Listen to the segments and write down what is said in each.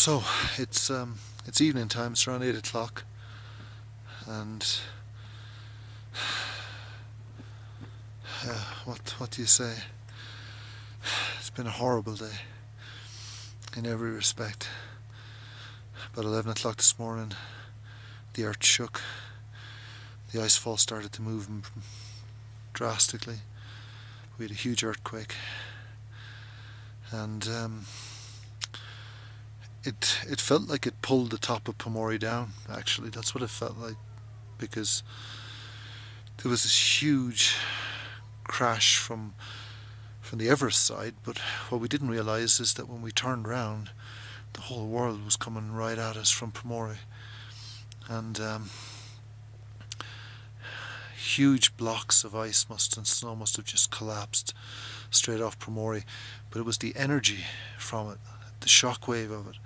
So it's evening time. It's around 8 o'clock, and what do you say? It's been a horrible day in every respect. About 11 o'clock this morning, the earth shook. The icefall started to move drastically. We had a huge earthquake, and it felt like it pulled the top of Pomori down. Actually, that's what it felt like, because there was this huge crash from the Everest side. But what we didn't realise is that when we turned round, the whole world was coming right at us from Pomori, and huge blocks of ice and snow must have just collapsed straight off Pomori. But it was the energy from it, the shock wave of it,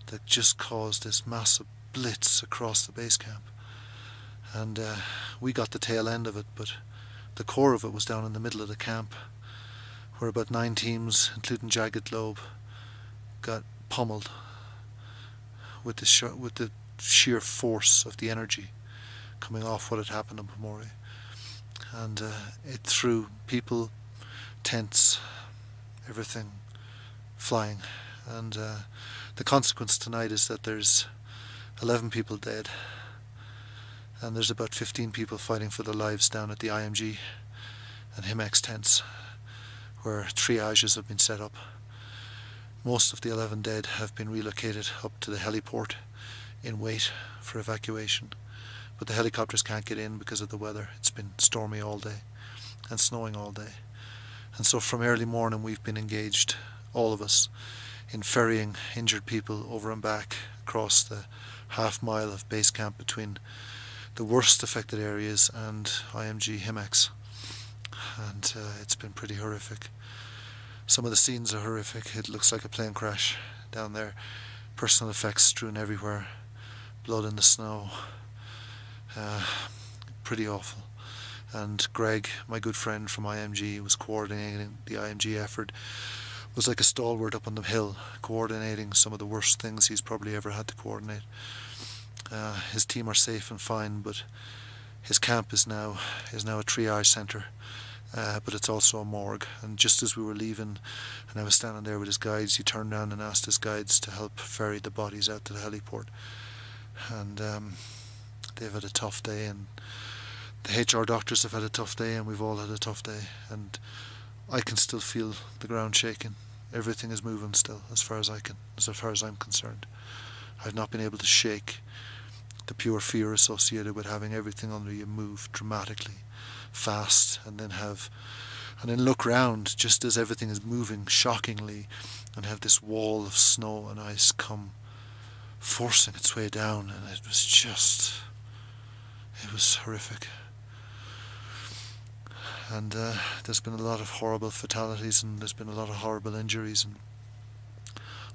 that just caused this massive blitz across the base camp. And we got the tail end of it, but the core of it was down in the middle of the camp, where about 9 teams, including Jagged Globe, got pummeled with the sheer force of the energy coming off what had happened in Pomori. And it threw people, tents, everything flying. And the consequence tonight is that there's 11 people dead, and there's about 15 people fighting for their lives down at the IMG and Himex tents, where triages have been set up. Most of the 11 dead have been relocated up to the heliport in wait for evacuation, but the helicopters can't get in because of the weather. It's been stormy all day and snowing all day, and so from early morning we've been engaged, all of us, in ferrying injured people over and back across the half-mile of base camp between the worst affected areas and IMG Himex. And it's been pretty horrific. Some of the scenes are horrific. It looks like a plane crash down there. Personal effects strewn everywhere. Blood in the snow. Pretty awful. And Greg, my good friend from IMG, was coordinating the IMG effort. Was like a stalwart up on the hill, coordinating some of the worst things he's probably ever had to coordinate. His team are safe and fine, but his camp is now a triage centre, but it's also a morgue. And just as we were leaving, and I was standing there with his guides, he turned around and asked his guides to help ferry the bodies out to the heliport. And they've had a tough day, and the HR doctors have had a tough day, and we've all had a tough day. And I can still feel the ground shaking. Everything is moving still, as far as I'm concerned. I've not been able to shake the pure fear associated with having everything under you move dramatically fast, and then look round just as everything is moving shockingly, and have this wall of snow and ice come forcing its way down, and it was horrific. And there's been a lot of horrible fatalities, and there's been a lot of horrible injuries. And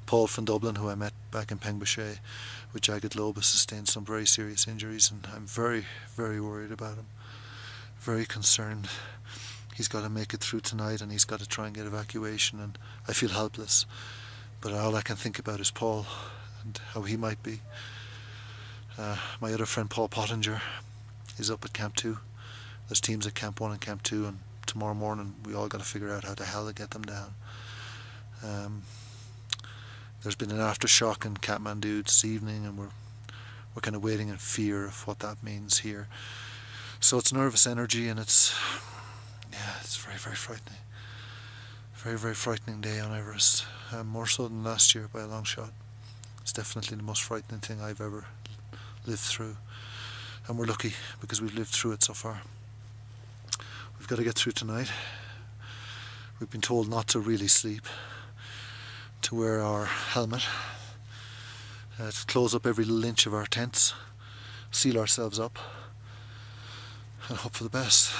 Paul from Dublin, who I met back in Pembrokeshire with Jagged Globe, has sustained some very serious injuries, and I'm very, very worried about him. Very concerned. He's got to make it through tonight, and he's got to try and get evacuation, and I feel helpless. But all I can think about is Paul and how he might be. My other friend Paul Pottinger is up at Camp 2. There's teams at Camp 1 and Camp 2, and tomorrow morning we all got to figure out how the hell to get them down. There's been an aftershock in Kathmandu this evening, and we're kind of waiting in fear of what that means here. So it's nervous energy, and it's very, very frightening. Very, very frightening day on Everest. More so than last year by a long shot. It's definitely the most frightening thing I've ever lived through. And we're lucky because we've lived through it so far. We've got to get through tonight. We've been told not to really sleep, to wear our helmet, to close up every little inch of our tents, seal ourselves up, and hope for the best.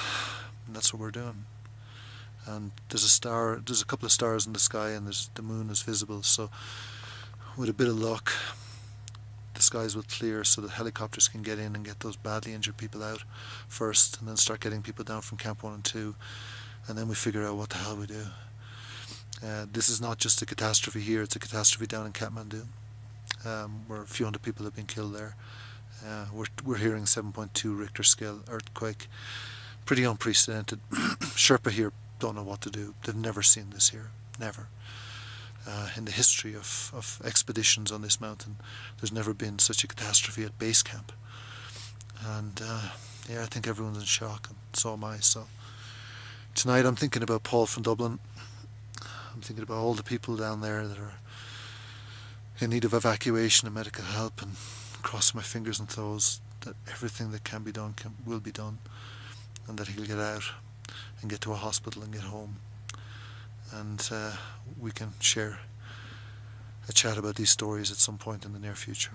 And that's what we're doing. And there's a couple of stars in the sky, and the moon is visible, so with a bit of luck the skies will clear so that helicopters can get in and get those badly injured people out first, and then start getting people down from Camp 1 and 2, and then we figure out what the hell we do. This is not just a catastrophe here, it's a catastrophe down in Kathmandu. where a few hundred people have been killed there. We're hearing 7.2 Richter scale earthquake, pretty unprecedented. Sherpa here don't know what to do. They've never seen this here, never. In the history of expeditions on this mountain, there's never been such a catastrophe at base camp. And yeah, I think everyone's in shock, and so am I. So tonight I'm thinking about Paul from Dublin. I'm thinking about all the people down there that are in need of evacuation and medical help, and crossing my fingers and toes that everything that can be done will be done, and that he'll get out and get to a hospital and get home, and we can share a chat about these stories at some point in the near future.